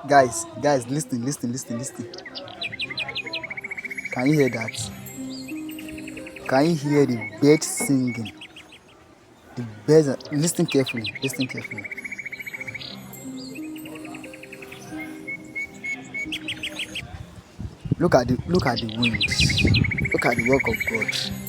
Guys, listen. Can you hear that? Can you hear the birds singing? The birds are, listen carefully. Listen carefully. Look at the wind. Look at the work of God.